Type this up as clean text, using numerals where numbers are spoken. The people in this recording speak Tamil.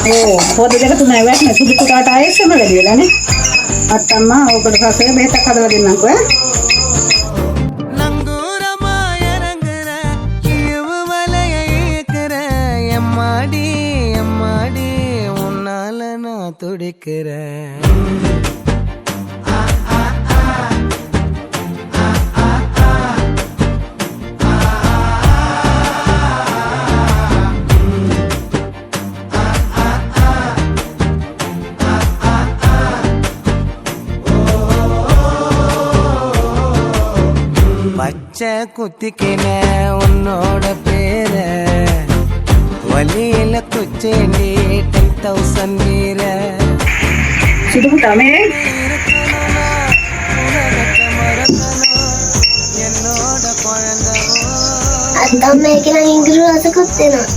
हो होत त्याला तुम्ही वाटणार तुझी कुठं आता आहेस मला गेला नाही आता मग अवघड कसं बेटा खायला दिला नको எம்மாடி எம்மாடி உன்னால நான் துடிக்கிறேன் பச்சை குத்திக்கின உன்னோட பேர வலியில குச்சேண்டி 10,000 வீர சுடுமுட்டாமே என்னோட குழந்தை அந்த அம்மைக்கு நான் 5 ரூபா குத்தினேன்